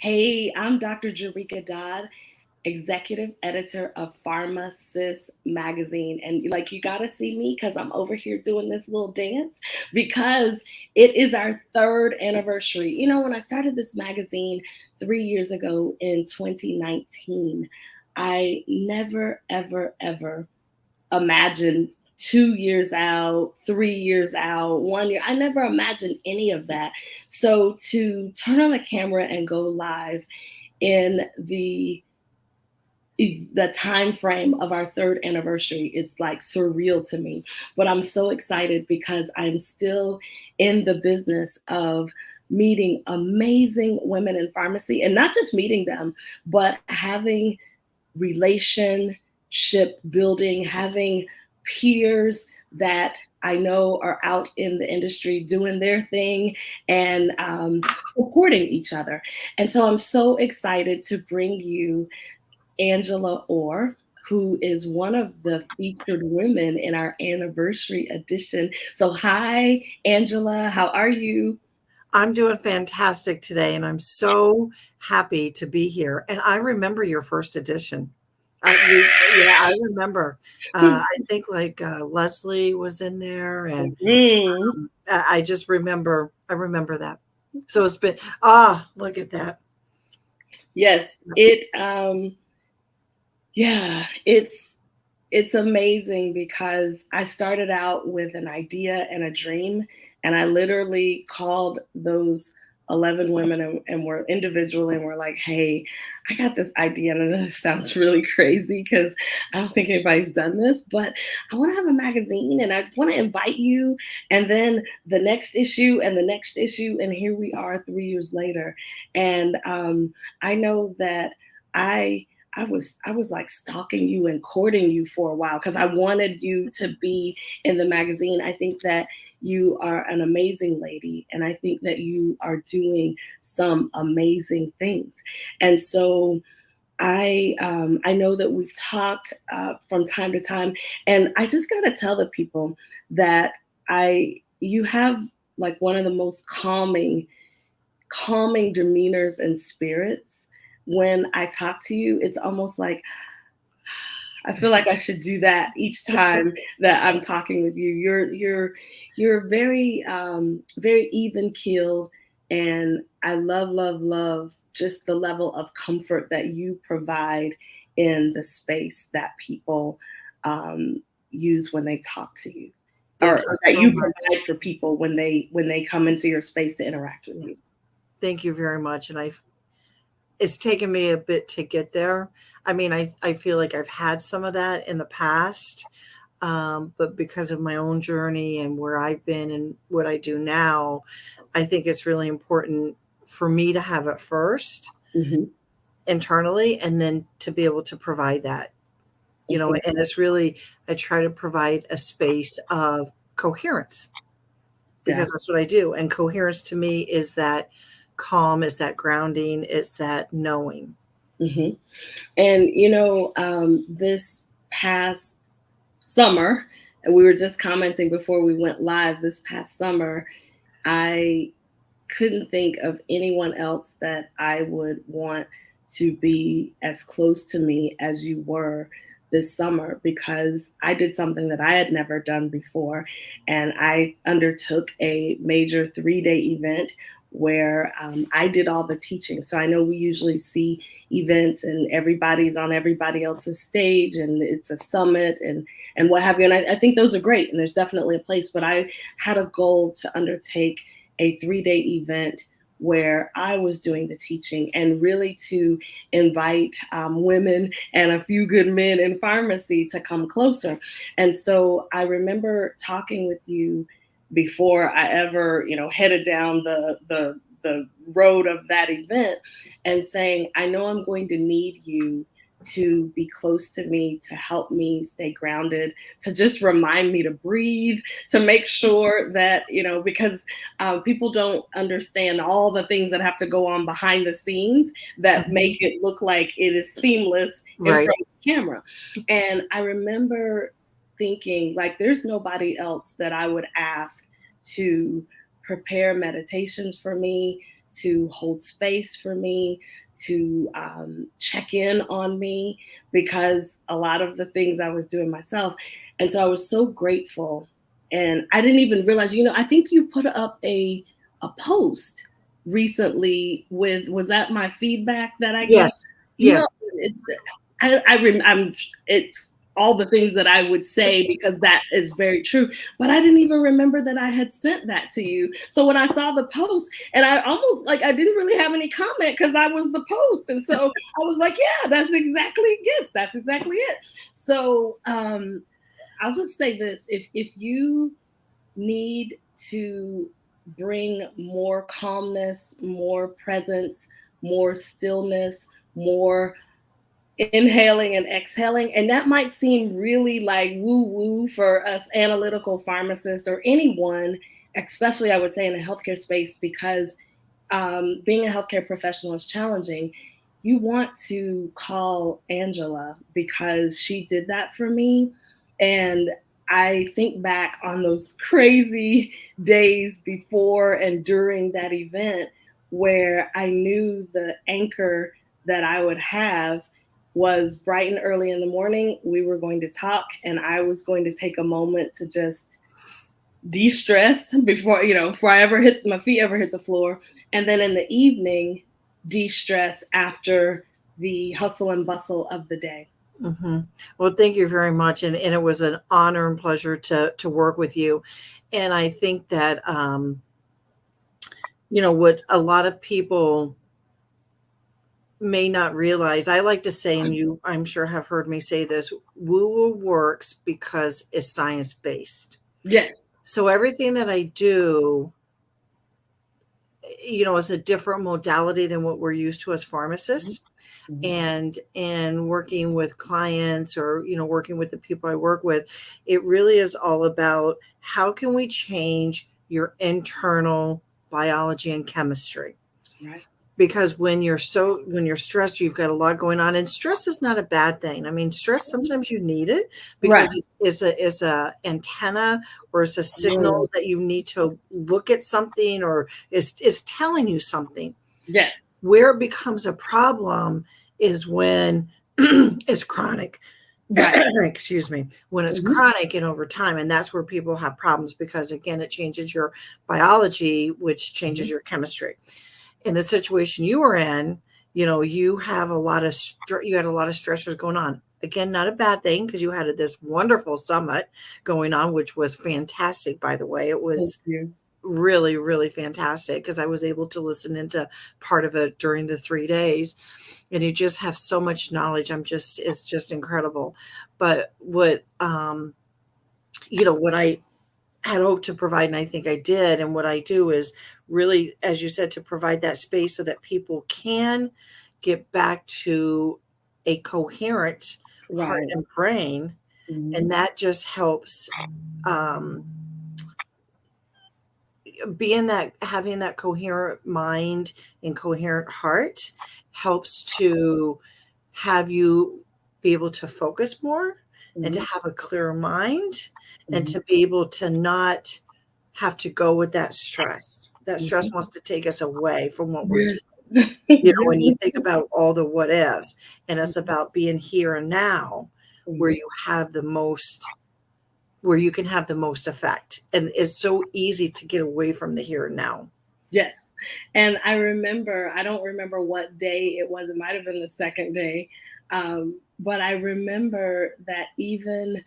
Hey, I'm Dr. Jareka Dodd, executive editor of PharmaSis Magazine. And like, you got to see me because I'm over here doing this little dance because it is our third anniversary. When I started this magazine 3 years ago in 2019, I never, ever, ever imagine 2 years out, 3 years out, 1 year. I never imagined any of that. So to turn on the camera and go live in the time frame of our third anniversary, it's like surreal to me. But I'm so excited because I'm still in the business of meeting amazing women in pharmacy, and not just meeting them, but having relationship building, having peers that I know are out in the industry doing their thing and supporting each other. And so I'm so excited to bring you Angela Orr, who is one of the featured women in our anniversary edition. So, hi, Angela, how are you? I'm doing fantastic today, and I'm so happy to be here. And I remember your first edition. Yeah, I remember. I think like Leslie was in there, and Mhm. I just remember. I remember that. So it's been look at that. Yes, yeah, it's amazing because I started out with an idea and a dream, and I literally called those 11 women and were individually and were like, hey, I got this idea, and this sounds really crazy because I don't think anybody's done this, but I want to have a magazine and I want to invite you. And then the next issue and the next issue, and here we are 3 years later. And I know that I I was like stalking you and courting you for a while because I wanted you to be in the magazine. I think that you are an amazing lady, and I think that you are doing some amazing things. And so I know that we've talked from time to time, and I just gotta tell the people that I you have like one of the most calming demeanors and spirits. When I talk to you, it's almost like I feel like I should do that each time that I'm talking with you. You're very very even keeled, and I love just the level of comfort that you provide in the space that people um, use when they talk to you, Thank or you that so you much. provide for people when they come into your space to interact with you. Thank you very much. And it's taken me a bit to get there. I mean, I feel like I've had some of that in the past, but because of my own journey and where I've been and what I do now, I think it's really important for me to have it first Hmm. internally and then to be able to provide that, Hmm. and it's really, I try to provide a space of coherence Yeah. because that's what I do. And coherence to me is that calm, is that grounding, it's that knowing. Hmm. And this past summer, and we were just commenting before we went live, this past summer, I couldn't think of anyone else that I would want to be as close to me as you were this summer, because I did something that I had never done before. And I undertook a major 3 day event where I did all the teaching. So I know we usually see events and everybody's on everybody else's stage and it's a summit and what have you. And I think those are great and there's definitely a place. But I had a goal to undertake a 3 day event where I was doing the teaching and really to invite women and a few good men in pharmacy to come closer. And so I remember talking with you before I ever, headed down the road of that event and saying, I know I'm going to need you to be close to me, to help me stay grounded, to just remind me to breathe, to make sure that, because people don't understand all the things that have to go on behind the scenes that Mhm. make it look like it is seamless in Right. front of the camera. And I remember thinking, like, there's nobody else that I would ask to prepare meditations for me, to hold space for me, to check in on me, because a lot of the things I was doing myself. And so I was so grateful. And I didn't even realize, I think you put up a post recently with, was that my feedback that I gave? Yes, You know, yes. it's I'm it's all the things that I would say because that is very true. But I didn't even remember that I had sent that to you. So when I saw the post, and I almost like I didn't really have any comment because I was the post, and so I was like, yeah, that's exactly it. So I'll just say this: if you need to bring more calmness, more presence, more stillness, more inhaling and exhaling. And that might seem really like woo woo for us analytical pharmacists or anyone, especially I would say in the healthcare space, because being a healthcare professional is challenging. You want to call Angela because she did that for me. And I think back on those crazy days before and during that event where I knew the anchor that I would have was bright and early in the morning. We were going to talk, and I was going to take a moment to just de-stress before I ever hit my feet ever hit the floor, and then in the evening de-stress after the hustle and bustle of the day. Hmm. Well, thank you very much, and it was an honor and pleasure to work with you. And I think that what a lot of people may not realize, I like to say, and you, I'm sure, have heard me say this: woo woo works because it's science based. Yes. So everything that I do, is a different modality than what we're used to as pharmacists. Mhm. And working with clients, or working with the people I work with, it really is all about how can we change your internal biology and chemistry. Right. Because when you're stressed, you've got a lot going on, and stress is not a bad thing. I mean, stress, sometimes you need it Right. because it's a antenna, or it's a Mm. signal that you need to look at something, or is telling you something. Yes. Where it becomes a problem is when it's chronic. Right. Excuse me. When it's Mhm. chronic and over time, and that's where people have problems, because again, it changes your biology, which changes Mhm. your chemistry. In the situation you were in, you have a lot of you had a lot of stressors going on. Again, not a bad thing, because you had this wonderful summit going on, which was fantastic, by the way. It Thank was you. really, really fantastic, because I was able to listen into part of it during the 3 days. And you just have so much knowledge. It's just incredible. But what I had hoped to provide, and I think I did, and what I do is really, as you said, to provide that space so that people can get back to a coherent heart Right. and brain. And Mhm. that just helps, being that having that coherent mind and coherent heart helps to have you be able to focus more, and to Mhm. have a clearer mind, and Mhm. to be able to not have to go with that stress. That stress Mhm. wants to take us away from what we're Yes. doing. When you Yes. think about all the what ifs, and it's Mhm. about being here and now, where Mhm. you have the most, where you can have the most effect. And it's so easy to get away from the here and now. Yes. And I remember, I don't remember what day it was. It might have been the second day. But I remember that even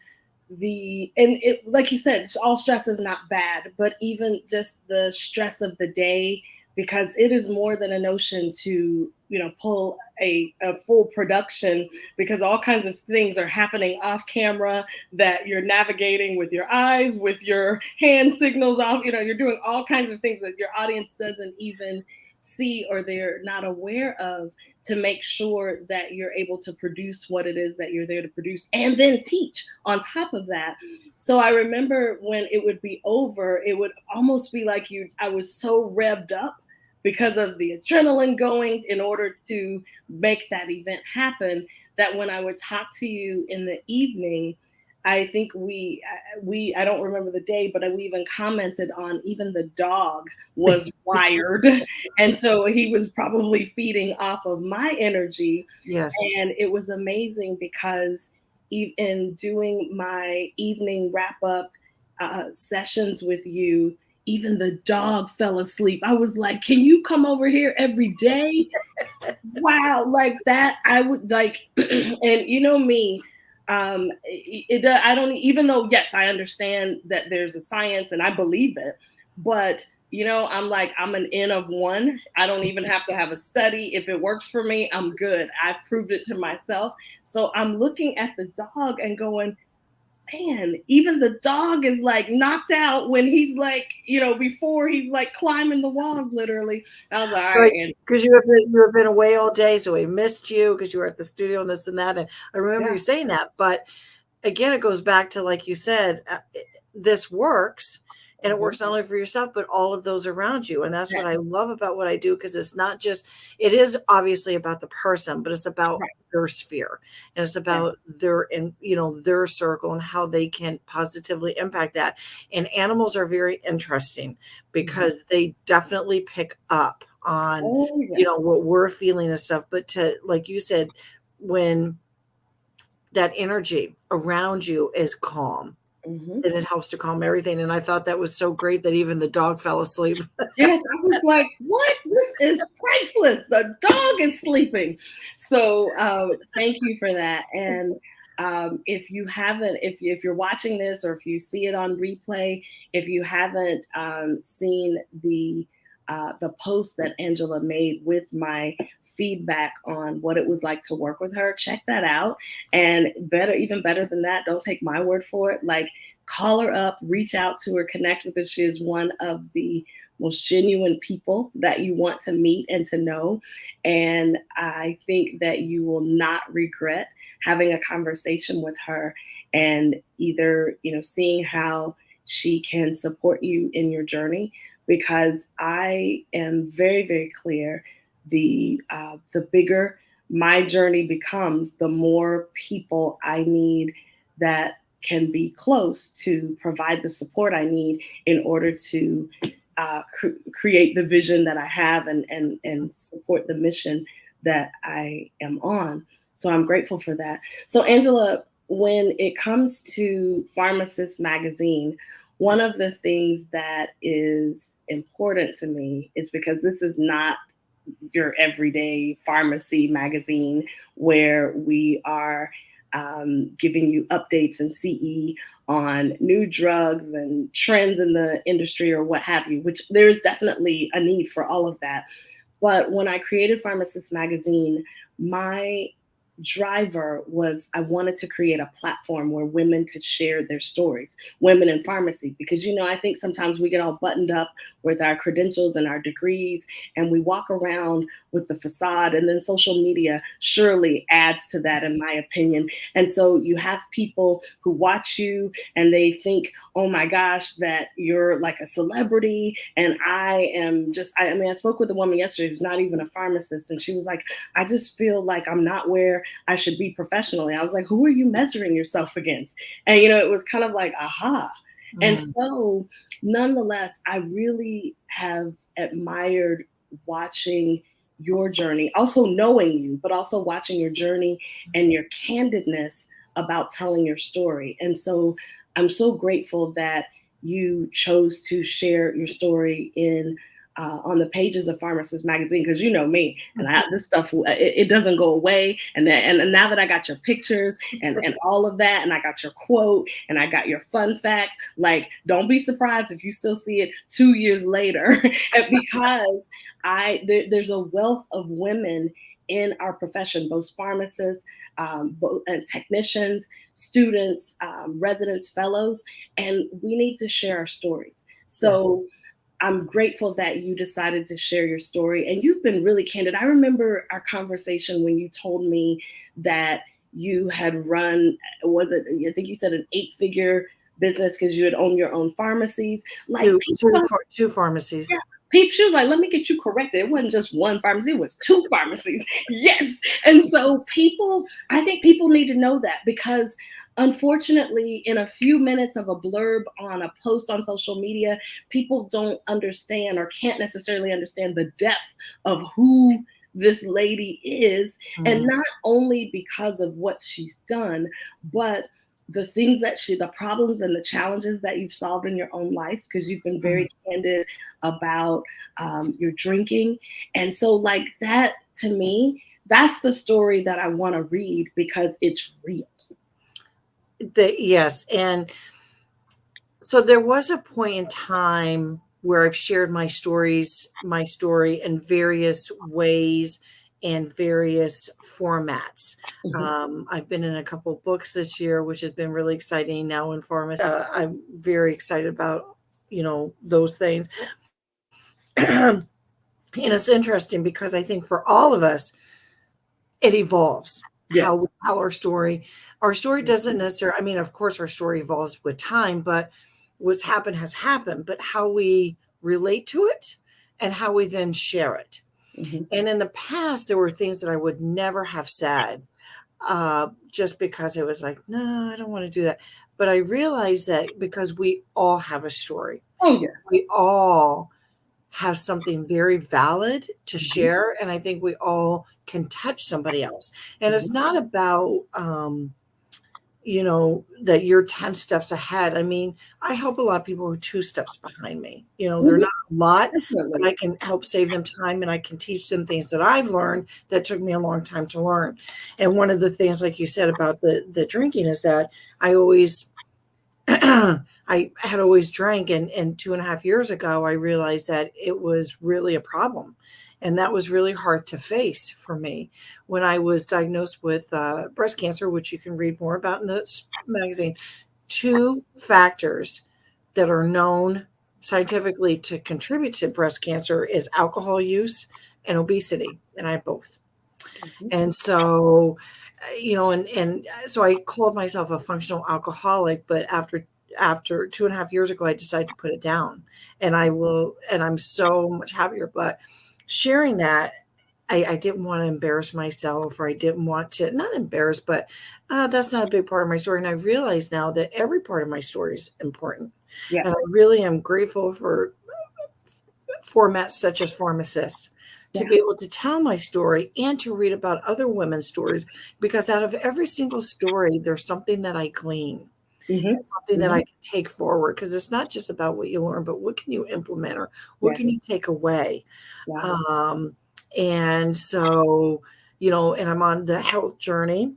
and it, like you said, all stress is not bad, but even just the stress of the day, because it is more than a notion to pull a full production, because all kinds of things are happening off camera that you're navigating with your eyes, with your hand signals off. You're doing all kinds of things that your audience doesn't even see or they're not aware of, to make sure that you're able to produce what it is that you're there to produce, and then teach on top of that. So I remember when it would be over, it would almost be like I was so revved up because of the adrenaline going in order to make that event happen, that when I would talk to you in the evening, I think I don't remember the day, but we even commented on even the dog was wired, and so he was probably feeding off of my energy, Yes. and it was amazing because in doing my evening wrap up sessions with you, even the dog fell asleep. I was like, "Can you come over here every day?" Wow, like that, I would like, and you know me, I don't, even though, yes, I understand that there's a science and I believe it, but I'm like, I'm an N of one. I don't even have to have a study. If it works for me, I'm good. I've proved it to myself. So I'm looking at the dog and going, man, even the dog is like knocked out when he's like, before he's like climbing the walls literally. I was like, all right, Right, Angela. because you have been away all day, so we missed you because you were at the studio and this and that, and I remember you Yeah, saying that, but again, it goes back to, like you said, this works, and it mhm, works not only for yourself, but all of those around you. And that's yeah, what I love about what I do, because it's not just, it is obviously about the person, but it's about right, their sphere, and it's yeah, about their circle and how they can positively impact that. And animals are very interesting mhm. because they definitely pick up on, Oh yeah. what we're feeling and stuff. But to, like you said, when that energy around you is calm, Mhm. then it helps to calm everything. And I thought that was so great that even the dog fell asleep. Yes, I was like, "What? This is priceless. The dog is sleeping." So, thank you for that. And if you haven't, if you're watching this or if you see it on replay, if you haven't seen the post that Angela made with my feedback on what it was like to work with her, check that out. And even better than that, don't take my word for it. Like, call her up, reach out to her, connect with her. She is one of the most genuine people that you want to meet and to know. And I think that you will not regret having a conversation with her and either, seeing how she can support you in your journey. Because I am very, very clear, the bigger my journey becomes, the more people I need that can be close to provide the support I need in order to create the vision that I have and support the mission that I am on. So I'm grateful for that. So Angela, when it comes to PharmaSis Magazine, one of the things that is important to me is because this is not your everyday pharmacy magazine where we are giving you updates and CE on new drugs and trends in the industry or what have you, which there is definitely a need for all of that. But when I created PharmaSis Magazine, my driver was I wanted to create a platform where women could share their stories, women in pharmacy, because I think sometimes we get all buttoned up with our credentials and our degrees and we walk around with the facade, and then social media surely adds to that, in my opinion. And so you have people who watch you and they think, oh my gosh, that you're like a celebrity. And I am just, I mean, I spoke with a woman yesterday who's not even a pharmacist, and she was like, I just feel like I'm not where I should be professionally. I was like, who are you measuring yourself against? And, it was kind of like, aha. And Mm. so, nonetheless, I really have admired watching your journey, also knowing you, but also watching your journey and your candidness about telling your story. And so, I'm so grateful that you chose to share your story in on the pages of PharmaSis Magazine, because you know me, and this stuff it doesn't go away. And now that I got your pictures and all of that, and I got your quote and I got your fun facts, like don't be surprised if you still see it 2 years later, because there's a wealth of women in our profession, both pharmacists, and technicians, students, residents, fellows, and we need to share our stories. Yes. So I'm grateful that you decided to share your story, and you've been really candid. I remember our conversation when you told me that you had run, was it, I think you said, an 8-figure business because you had owned your own pharmacies. Like Two, people two, don't, two pharmacies. yeah, she was like, let me get you corrected. It wasn't just one pharmacy, it was 2 pharmacies. Yes. And so I think people need to know that, because unfortunately, in a few minutes of a blurb on a post on social media, people don't understand or can't necessarily understand the depth of who this lady is. And Mm, not only because of what she's done, but the things that the problems and the challenges that you've solved in your own life, because you've been mm. very candid about your drinking. And so, like, that to me, that's the story that I want to read because it's real. Yes, and so there was a point in time where I've shared my story in various ways and various formats. Mhm. I've been in a couple books this year, which has been really exciting. Now in pharmacy, I'm very excited about those things. And it's interesting because I think for all of us, it evolves Yes. how we tell our story doesn't necessarily, I mean, of course our story evolves with time, but what's happened has happened, but how we relate to it and how we then share it. Mhm. And in the past there were things that I would never have said, just because it was like, no, I don't want to do that. But I realized that because we all have a story, Oh, yes. we all have something very valid to Mhm. share, and I think we all can touch somebody else. And it's Mhm. not about that you're 10 steps ahead. I mean, I help a lot of people who are 2 steps behind me. They're Mhm. not a lot, but Definitely. I can help save them time, and I can teach them things that I've learned that took me a long time to learn. And one of the things, like you said about the drinking, is that I always I had always drank, and 2.5 years ago, I realized that it was really a problem. And that was really hard to face for me when I was diagnosed with breast cancer, which you can read more about in the magazine. Two factors that are known scientifically to contribute to breast cancer is alcohol use and obesity, and I have both. Mhm. And so, and so I called myself a functional alcoholic, but after 2.5 years ago, I decided to put it down, and I'm so much happier. But sharing that, I didn't want to embarrass myself, or I didn't want to, not embarrass, but that's not a big part of my story. And I realize now that every part of my story is important, Yes. and I really am grateful for formats such as PharmaSis to Yeah. be able to tell my story and to read about other women's stories, because out of every single story there's something that I glean, Mhm. something that I Mhm. can take forward, because it's not just about what you learn, but what can you implement, or what can Yes. you take away. Wow. um, and so, and I'm on the health journey.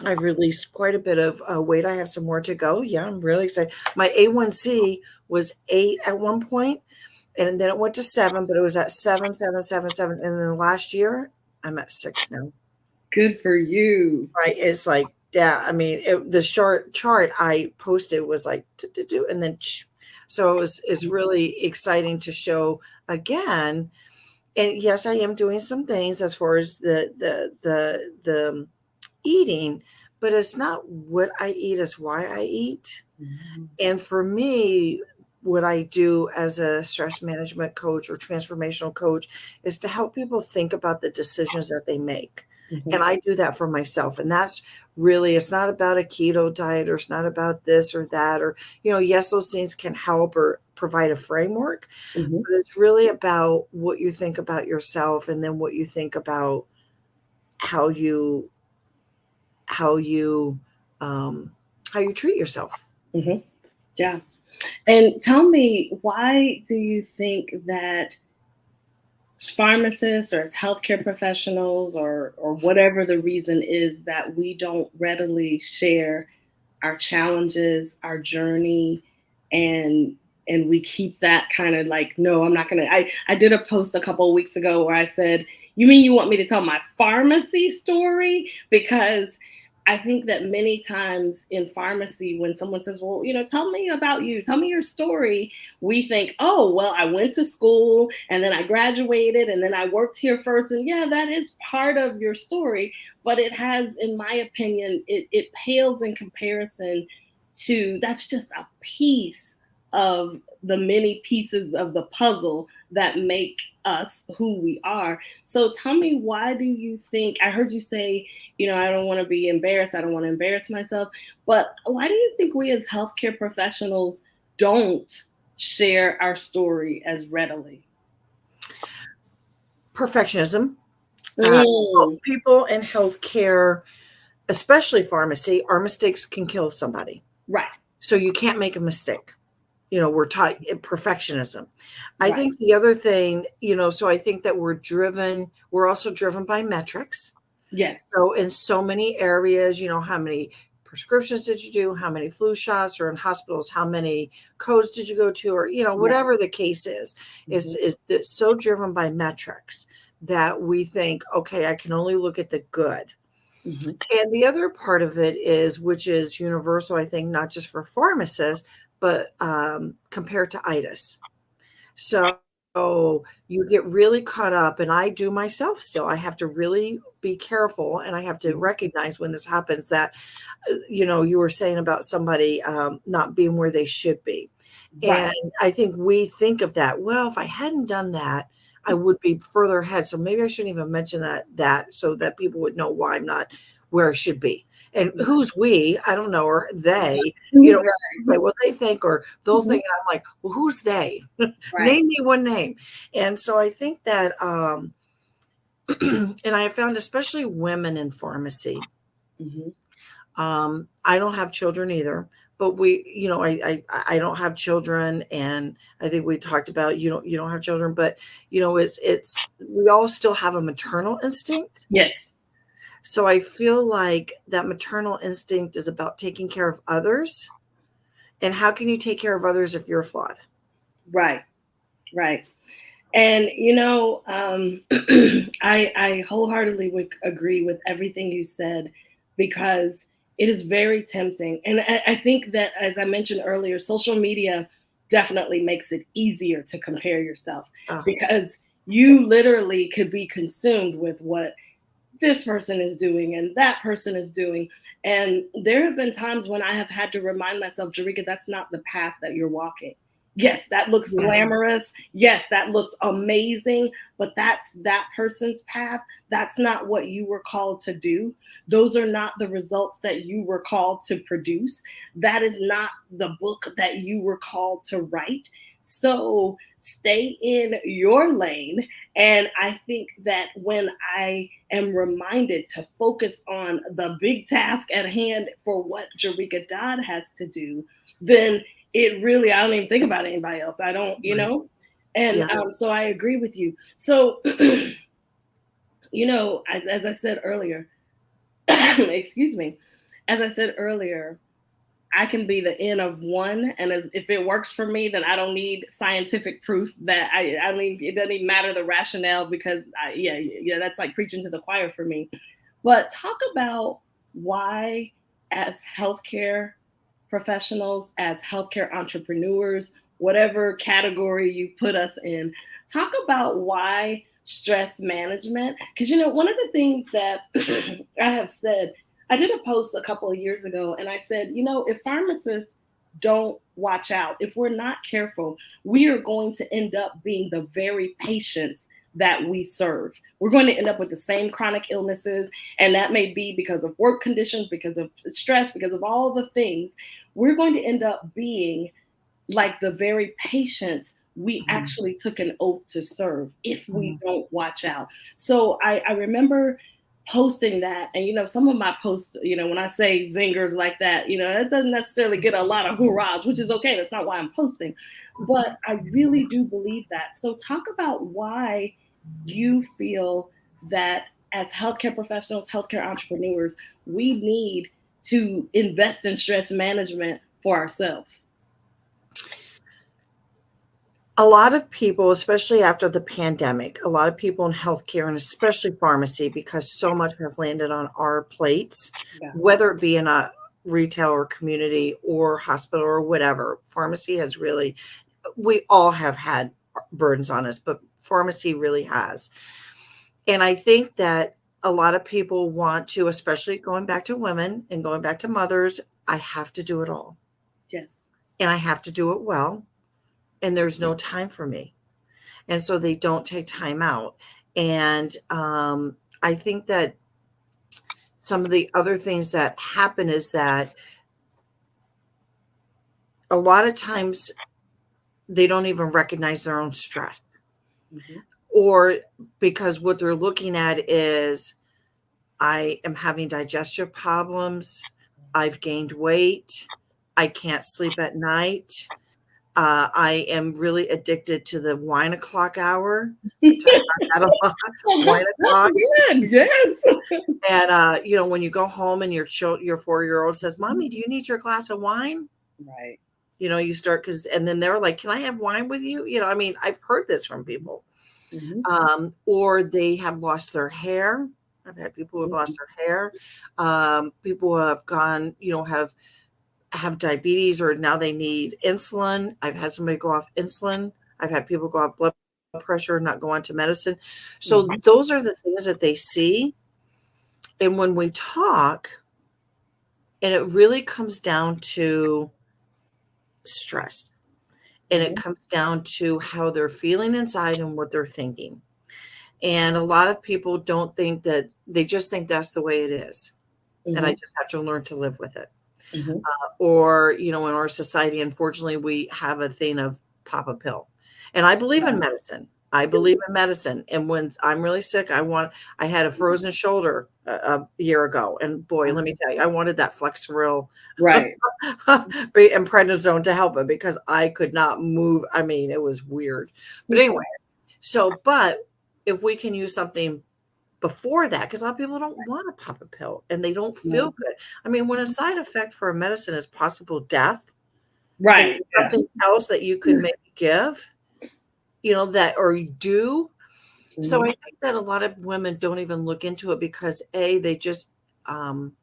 I've released quite a bit of weight. I have some more to go. Yeah, I'm really excited. My A1C was 8 at one point, and then it went to 7, but it was at 7, 7, 7, 7. And then last year, I'm at 6 now. Good for you. Right? It's like, yeah. I mean, the short chart I posted was like, and then, so it's really exciting to show again. And yes, I am doing some things as far as the eating, but it's not what I eat, it's why I eat. Mhm. And for me, what I do as a stress management coach or transformational coach is to help people think about the decisions that they make. And Mhm. I do that for myself. And that's really, it's not about a keto diet, or it's not about this or that, or, yes, those things can help or provide a framework, Mhm. but it's really about what you think about yourself, and then what you think about how you, how you, um, how you treat yourself. Mhm. Yeah. And tell me, why do you think that as pharmacists or as healthcare professionals, or whatever the reason is, that we don't readily share our challenges, our journey, and we keep that kind of like, no, I'm not gonna. I did a post a couple of weeks ago where I said, you mean you want me to tell my pharmacy story? Because I think that many times in pharmacy, when someone says, well, tell me about you, tell me your story, we think, oh, well, I went to school and then I graduated and then I worked here first. And yeah, that is part of your story. But it has, in my opinion, it pales in comparison to, that's just a piece of the many pieces of the puzzle that make us who we are. So tell me, why do you think, I heard you say, I don't want to be embarrassed, I don't want to embarrass myself, but why do you think we as healthcare professionals don't share our story as readily? Perfectionism. Mm, People in healthcare, especially pharmacy, our mistakes can kill somebody. right, So you can't make a mistake. We're taught perfectionism. I right. think the other thing, so I think that we're also driven by metrics. Yes. So in so many areas, how many prescriptions did you do? How many flu shots? Or in hospitals, how many codes did you go to? Or, Right. whatever the case is, Hmm. is it's so driven by metrics that we think, okay, I can only look at the good. Hmm. And the other part of it is, which is universal, I think, not just for pharmacists, but compared to itis. So you get really caught up, and I do myself still. I have to really be careful, and I have to recognize when this happens that, you were saying about somebody not being where they should be. Right. And I think we think of that. Well, if I hadn't done that, I would be further ahead. So maybe I shouldn't even mention that so that people would know why I'm not where I should be. And who's we? I don't know, or they, say Right. what they think, or they'll Mhm. think, and I'm like, well, who's they? Right. Name me one name. And so I think that, and I have found especially women in pharmacy, Hmm. I don't have children either, but I don't have children, and I think we talked about you don't have children, but it's we all still have a maternal instinct. Yes. So I feel like that maternal instinct is about taking care of others. And how can you take care of others if you're flawed? Right. Right. And I wholeheartedly would agree with everything you said, because it is very tempting. And I think that, as I mentioned earlier, social media definitely makes it easier to compare yourself, Oh, because you literally could be consumed with what this person is doing and that person is doing. And there have been times when I have had to remind myself, Jarika, that's not the path that you're walking. Yes, that looks yes. glamorous. Yes, that looks amazing, but that's that person's path. That's not what you were called to do. Those are not the results that you were called to produce. That is not the book that you were called to write. So stay in your lane. And I think that when I am reminded to focus on the big task at hand for what Jarika Dodd has to do, then it really, I don't even think about anybody else. I don't, Right. And Yeah. so I agree with you. So, as I said earlier, excuse me, as I said earlier, I can be the N of one, and as if it works for me, then I don't need scientific proof that I mean, it doesn't even matter the rationale, because yeah, that's like preaching to the choir for me. But talk about why, as healthcare professionals, as healthcare entrepreneurs, whatever category you put us in, talk about why stress management. Because, one of the things that I have said, I did a post a couple of years ago, and I said, if pharmacists don't watch out, if we're not careful, we are going to end up being the very patients that we serve. We're going to end up with the same chronic illnesses, and that may be because of work conditions, because of stress, because of all the things. We're going to end up being like the very patients we Mhm. actually took an oath to serve if we Mhm. don't watch out. So I remember posting that, and some of my posts, when I say zingers like that, it doesn't necessarily get a lot of hurrahs, which is okay. That's not why I'm posting, but I really do believe that. So talk about why you feel that, as healthcare professionals, healthcare entrepreneurs, we need to invest in stress management for ourselves. A lot of people, especially after the pandemic, a lot of people in healthcare and especially pharmacy, because so much has landed on our plates, Yeah. whether it be in a retail or community or hospital or whatever, pharmacy has really, we all have had burdens on us, but pharmacy really has. And I think that a lot of people want to, especially going back to women and going back to mothers, I have to do it all Yes. and I have to do it well. And there's no time for me. and so they don't take time out. And I think that some of the other things that happen is that a lot of times they don't even recognize their own stress, Mhm. or because what they're looking at is, I am having digestive problems, I've gained weight, I can't sleep at night, I am really addicted to the wine o'clock hour. I talk about that a lot. Wine o'clock. Good. Yes. And when you go home and your 4-year-old says, "Mommy, do you need your glass of wine?" Right. You start, and then they're like, "Can I have wine with you?" I mean, I've heard this from people. Mhm. Or they have lost their hair. I've had people who have lost their hair. People who have gone, have diabetes, or now they need insulin. I've had somebody go off insulin. I've had people go off blood pressure, not go on to medicine. So Mhm. those are the things that they see. And when we talk, and it really comes down to stress, and it Mhm. comes down to how they're feeling inside and what they're thinking. And a lot of people don't think that, they just think that's the way it is. And I Mhm. just have to learn to live with it. Mhm. Or, in our society, unfortunately, we have a thing of pop a pill. And I believe in Right. medicine. I believe in medicine. And when I'm really sick, I had a frozen shoulder a year ago. And boy, let me tell you, I wanted that Flexeril Right. and prednisone to help it, because I could not move. I mean, it was weird. But anyway, but if we can use something before that, because a lot of people don't want to pop a pill and they don't feel No. good. I mean, when a side effect for a medicine is possible death, and Right. Yeah. something else that you could maybe give, that, or you do. So I Mhm. think that a lot of women don't even look into it, because they just um,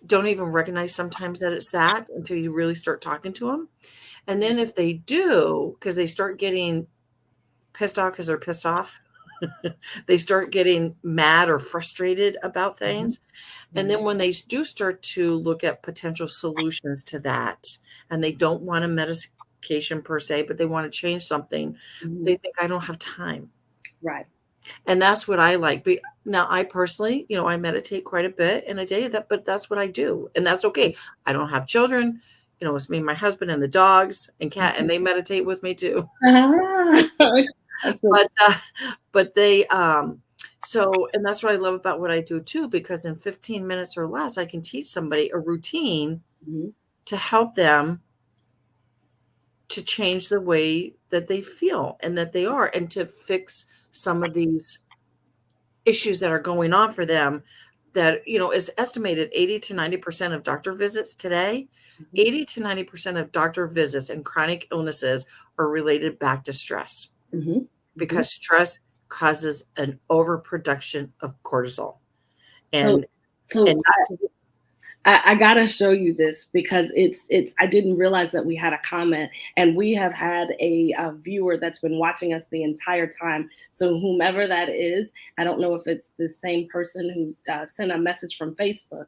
don't even recognize sometimes that it's that, until you really start talking to them. And then if they do, because they start getting pissed off, because they're pissed off, they start getting mad or frustrated about Mhm. things. And Mhm. then when they do start to look at potential solutions to that, and they don't want a medication per se, but they want to change something, Mhm. they think, I don't have time. Right. And that's what I like. Now, I personally, I meditate quite a bit in a day, but that's what I do. And that's okay. I don't have children. It's me, my husband, and the dogs and cat, and they meditate with me too. Ah. That's so. But but they so, and that's what I love about what I do too, because in 15 minutes or less, I can teach somebody a routine Mhm. to help them to change the way that they feel and that they are, and to fix some of these issues that are going on for them, that is estimated 80 to 90% of doctor visits today. Mhm. 80 to 90% of doctor visits and chronic illnesses are related back to stress, Mhm. Mhm. because stress causes an overproduction of cortisol. So, And so not to I gotta show you this because it's I didn't realize that we had a comment, and we have had a viewer that's been watching us the entire time. So whomever that is, I don't know if it's the same person who's sent a message from Facebook,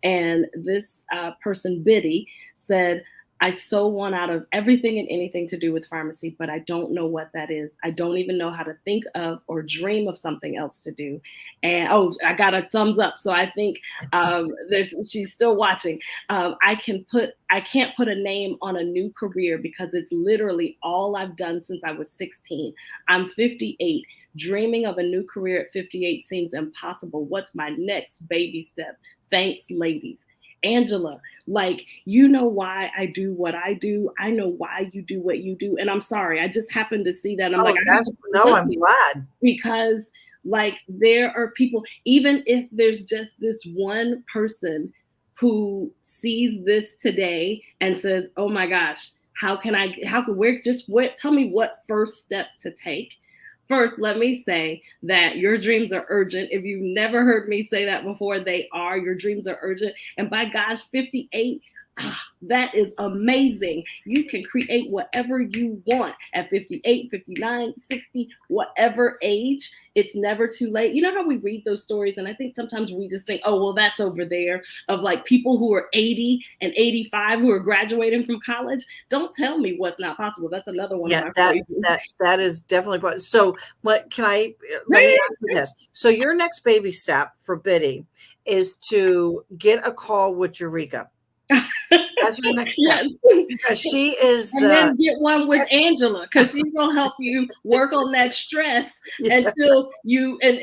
and this person Biddy said, I so want out of everything and anything to do with pharmacy, but I don't know what that is. I don't even know how to think of or dream of something else to do. And oh, I got a thumbs up. So I think there's she's still watching. I can't put a name on a new career because it's literally all I've done since I was 16. I'm 58. Dreaming of a new career at 58 seems impossible. What's my next baby step? Thanks, ladies. Angela, like, you know why I do what I do. I know why you do what you do. And I'm sorry, I just happened to see that. And I'm like, Oh, I have that's to put no, this I'm glad. because like there are people, even if there's just this one person who sees this today and says, oh my gosh, how can where just what tell me what first step to take. First, let me say that your dreams are urgent. If you've never heard me say that before, they are. Your dreams are urgent. And by gosh, 58, That is amazing. You can create whatever you want at 58, 59, 60, whatever age. It's never too late. You know how we read those stories, and I think sometimes we just think, oh, well, that's over there, of like people who are 80 and 85 who are graduating from college. Don't tell me what's not possible. That's another one of Yeah, my that phrases. that is definitely so. What can I let me answer this? So your next baby step for Biddy is to get a call with Eureka. That's your next step Yes. because she is And the then get one with Angela, because she's gonna help you work on that stress yeah, until you and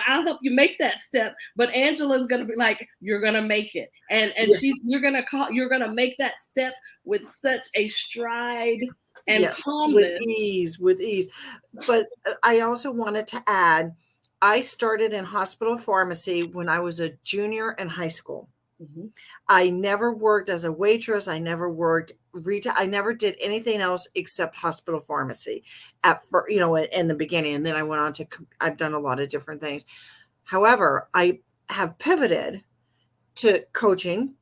I'll help you make that step. But Angela's gonna be like, you're gonna make it, and yeah, you're gonna make that step with such a stride and yeah, with calmness. ease, with ease. But I also wanted to add, I started in hospital pharmacy when I was a junior in high school. Mhm. I never worked as a waitress. I never worked retail. I never did anything else except hospital pharmacy in the beginning. And then I went on to, I've done a lot of different things. However, I have pivoted to coaching,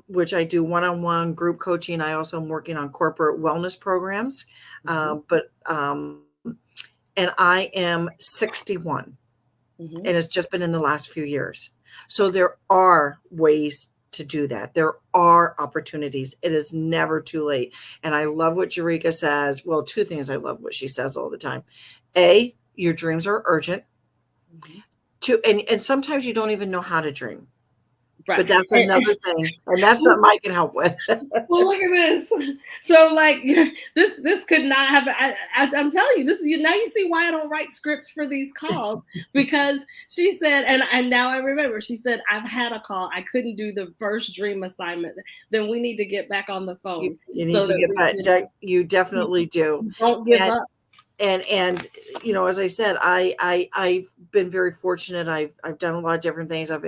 which I do one-on-one group coaching. I also am working on corporate wellness programs. Mhm. And I am 61, and Mhm. it's just been in the last few years. So there are ways to do that. There are opportunities. It is never too late. And I love what Eureka says. Well, two things I love what she says all the time. A, your dreams are urgent. Mhm. Two, and sometimes you don't even know how to dream. Right. But that's And, another thing. And that's something I can help with. well, look at this. So, like, this could not have. I'm telling you, this is you. Now you see why I don't write scripts for these calls, because she said, and now I remember. She said, I've had a call. I couldn't do the first dream assignment. Then we need to get back on the You, phone you need so to that get we back. can. You definitely do. Don't give And up. and as I said, I've been very fortunate. I've done a lot of different things. I've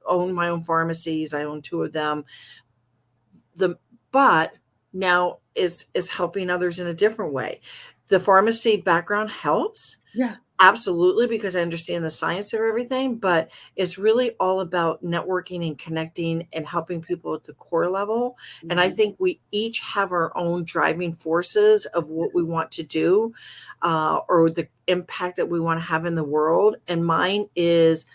owned my own pharmacies. I own two of them. The but now is helping others in a different way. The pharmacy background helps, Yeah. absolutely, because I understand the science of everything, but it's really all about networking and connecting and helping people at the core level. And I Mhm. think we each have our own driving forces of what we want to do, or the impact that we want to have in the world. And mine is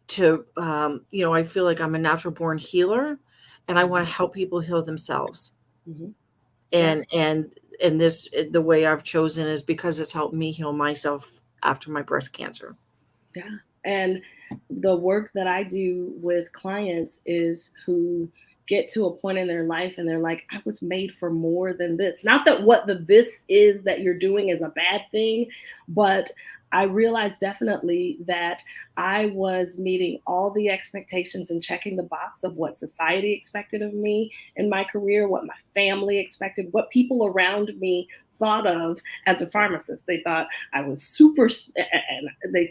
to, I feel like I'm a natural born healer, and I want Mhm. to help people heal themselves. Mhm. Yeah. And this, the way I've chosen is because it's helped me heal myself after my breast cancer. Yeah. And the work that I do with clients is who get to a point in their life and they're like, I was made for more than this. Not that what the this is that you're doing is a bad thing, but I realized definitely that I was meeting all the expectations and checking the box of what society expected of me in my career, what my family expected, what people around me thought of as a pharmacist. They thought I was super, and they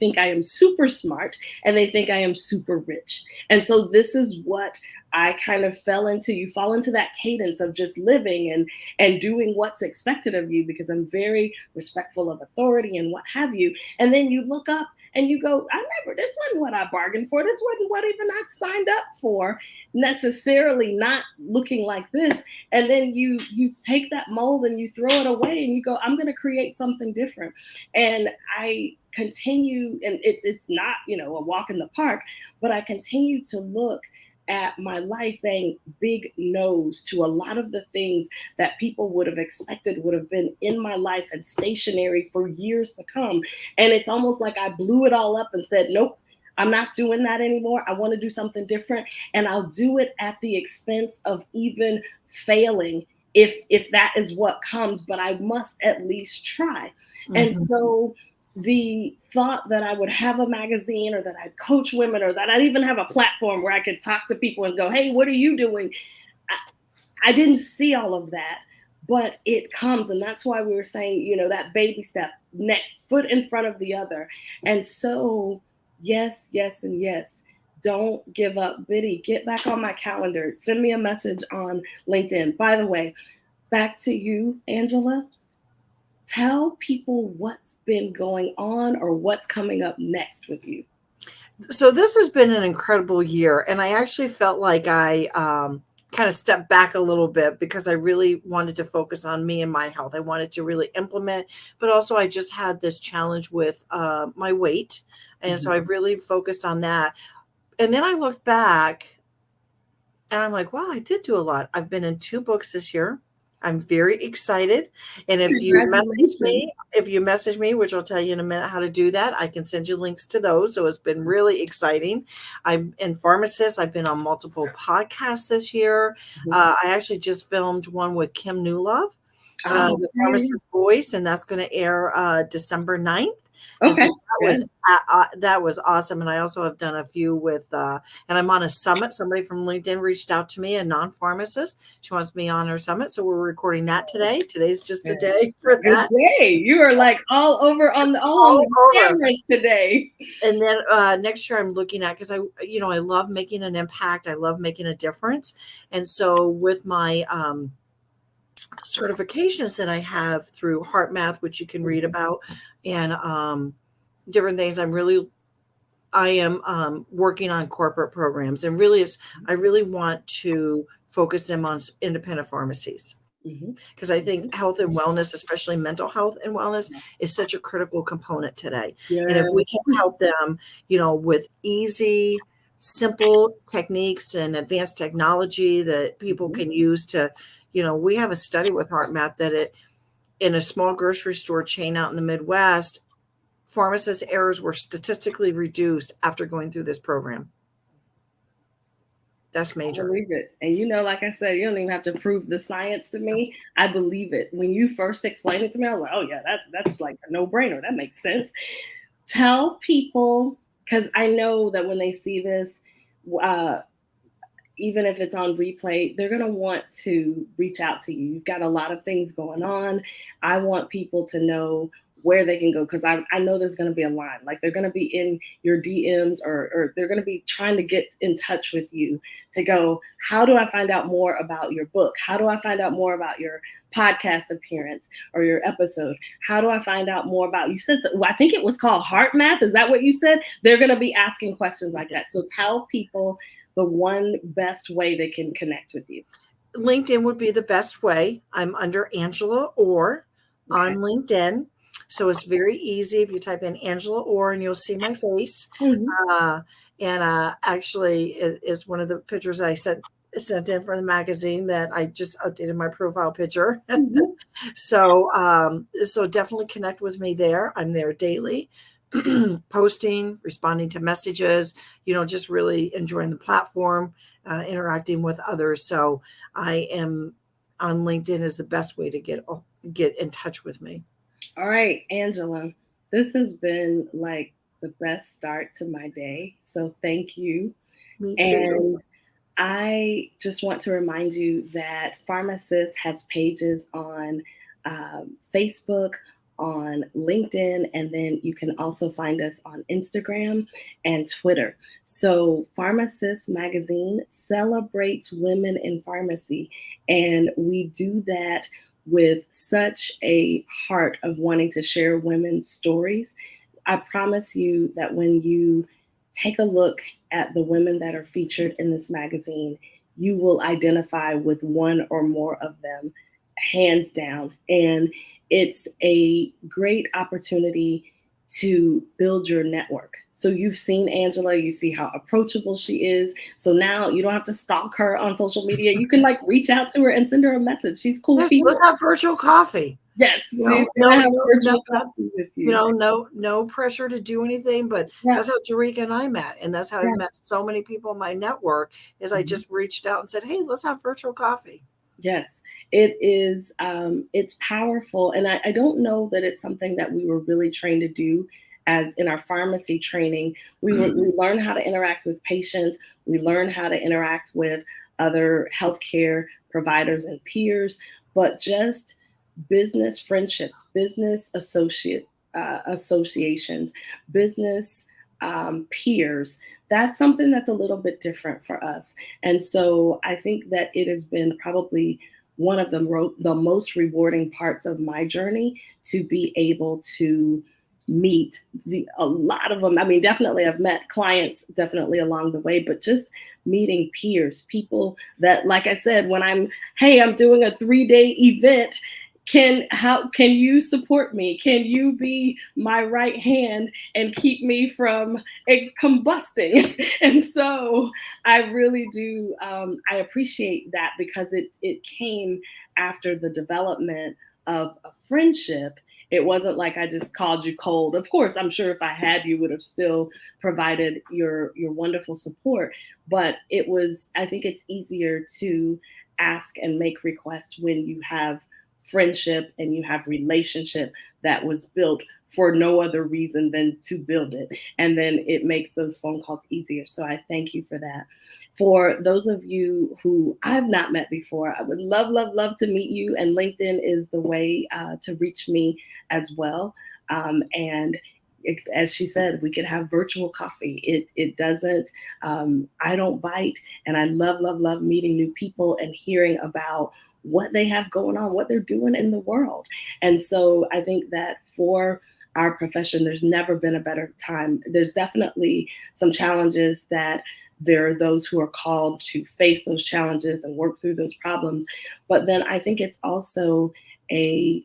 think I am super smart, and they think I am super rich. And so this is what I kind of fell into. You fall into that cadence of just living and doing what's expected of you, because I'm very respectful of authority and what have you. And then you look up and you go, this wasn't what I bargained for. This wasn't what even I signed up for, necessarily not looking like this. And then you take that mold and you throw it away and you go, I'm going to create something different. And I continue, and it's not, a walk in the park, but I continue to look at my life saying big no's to a lot of the things that people would have expected would have been in my life and stationary for years to come. And it's almost like I blew it all up and said, nope, I'm not doing that anymore. I want to do something different. And I'll do it at the expense of even failing, if that is what comes, but I must at least try. And Mhm. so the thought that I would have a magazine, or that I'd coach women, or that I'd even have a platform where I could talk to people and go, hey, what are you doing? I, I didn't see all of that, but it comes. And that's why we were saying, that baby step, foot in front of the other. And so, yes, yes, and yes. Don't give up, Biddy. Get back on my calendar. Send me a message on LinkedIn. By the way, back to you, Angela. Tell people what's been going on or what's coming up next with you. So this has been an incredible year, and I actually felt like I kind of stepped back a little bit because I really wanted to focus on me and my health. I wanted to really implement, but also I just had this challenge with my weight, and so Mhm. I really focused on that. And then I looked back and I'm like, wow, I did do a lot. I've been in 2 books this year. I'm very excited. And Congratulations. if you message me, which I'll tell you in a minute how to do that, I can send you links to those. So it's been really exciting. I'm in pharmacist. I've been on multiple podcasts this year. Mhm. I actually just filmed one with Kim Newlove, Oh, the yeah, pharmacist yeah. voice, and that's going to air December 9th. And so Okay, good. that was awesome. And I also have done a few with, and I'm on a summit. Somebody from LinkedIn reached out to me, a non-pharmacist. She wants me on her summit, so we're recording that today. Today's just a Good. day for Good that. day. You are like all on All the over. cameras today. And then next year, I'm looking at because I love making an impact. I love making a difference. And so with my certifications that I have through Heart Math, which you can read Mhm. about, and different things, I am working on corporate programs, and really, I really want to focus them on independent pharmacies Mhm. because I think Mhm. health and wellness, especially mental health and wellness, is such a critical component today. And if we Yes. can help them, with easy, simple techniques and advanced technology that people Mhm. can use to, we have a study with Heart Math that it in a small grocery store chain out in the Midwest, pharmacist errors were statistically reduced after going through this program. That's I major. believe it. And like I said, you don't even have to prove the science to me. I believe it. When you first explained it to me, I was like, oh yeah, that's like a no-brainer. That makes sense. Tell people, because I know that when they see this, uh, even if it's on replay, they're going to want to reach out to you. You've got a lot of things going on. I want people to know where they can go because I know there's going to be a line. Like they're going to be in your DMs or they're going to be trying to get in touch with you to go, how do I find out more about your book? How do I find out more about your podcast appearance or your episode? How do I find out more about you said I think it was called Heart Math. Is that what you said? They're going to be asking questions like that. So tell people the one best way they can connect with you. LinkedIn would be the best way. I'm under Angela Orr on Okay. LinkedIn. So it's very easy if you type in Angela Orr and you'll see my face. Mm-hmm. Uh, and actually, is one of the pictures that I sent in for the magazine that I just updated my profile picture. Mm-hmm. So definitely connect with me there. I'm there daily, posting, responding to messages, just really enjoying the platform, interacting with others. So I am on LinkedIn is the best way to get in touch with me. All right, Angela, this has been like the best start to my day. So thank you. Me too. And I just want to remind you that PharmaSis has pages on Facebook, on LinkedIn, and then you can also find us on Instagram and Twitter. So, PharmaSis Magazine celebrates women in pharmacy, and we do that with such a heart of wanting to share women's stories. I promise you that when you take a look at the women that are featured in this magazine, you will identify with one or more of them, hands down. And it's a great opportunity to build your network. So you've seen Angela, you see how approachable she is. So now you don't have to stalk her on social media. You can like reach out to her and send her a message. She's cool Yes, let's people. have virtual coffee. Yes, she's No, gonna have no, no, virtual no, coffee with you. no pressure to do anything. But Yeah, that's how Tarika and I met, and that's how I've yeah. met so many people in my network. Is I Mhm. just reached out and said, "Hey, let's have virtual coffee." Yes, it is. It's powerful, and I don't know that it's something that we were really trained to do. As in our pharmacy training, we learn how to interact with patients. We learn how to interact with other healthcare providers and peers, but just business friendships, business associations, business peers. That's something that's a little bit different for us. And so I think that it has been probably one of the most rewarding parts of my journey to be able to meet a lot of them. I mean, definitely I've met clients definitely along the way, but just meeting peers, people that, like I said, when hey, I'm doing a 3-day event. How can you support me? Can you be my right hand and keep me from combusting? And so I really do. I appreciate that because it came after the development of a friendship. It wasn't like I just called you cold. Of course, I'm sure if I had, you would have still provided your wonderful support. But it was, I think it's easier to ask and make requests when you have friendship and you have relationship that was built for no other reason than to build it. And then it makes those phone calls easier. So I thank you for that. For those of you who I've not met before, I would love, love, love to meet you. And LinkedIn is the way to reach me as well. And as she said, we could have virtual coffee. It doesn't, I don't bite. And I love, love, love meeting new people and hearing about what they have going on, what they're doing in the world. And so I think that for our profession, there's never been a better time. There's definitely some challenges that there are those who are called to face those challenges and work through those problems. But then I think it's also a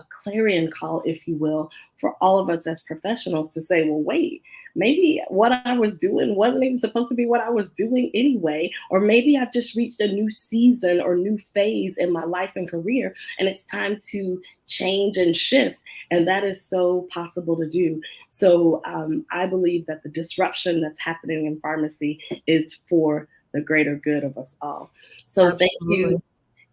clarion call, if you will, for all of us as professionals to say, well, wait, maybe what I was doing wasn't even supposed to be what I was doing anyway. Or maybe I've just reached a new season or new phase in my life and career, and it's time to change and shift. And that is so possible to do. So I believe that the disruption that's happening in pharmacy is for the greater good of us all. So thank you, Absolutely.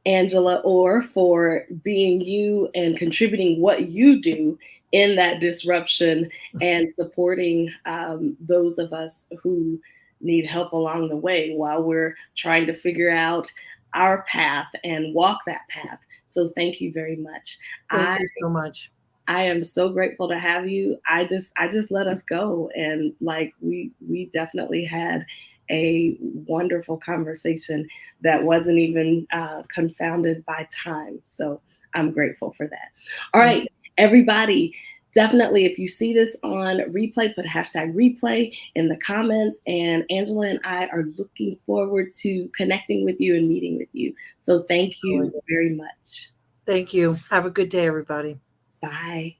Angela Orr, for being you and contributing what you do in that disruption and supporting those of us who need help along the way while we're trying to figure out our path and walk that path. So thank you very much. Thank I you so much. I am so grateful to have you. I just let us go, and like we definitely had a wonderful conversation that wasn't even confounded by time. So I'm grateful for that. All Thank right, everybody. Definitely, if you see this on replay, put hashtag replay in the comments. And Angela and I are looking forward to connecting with you and meeting with you. So thank you you. very much. Thank you. Have a good day, everybody. Bye.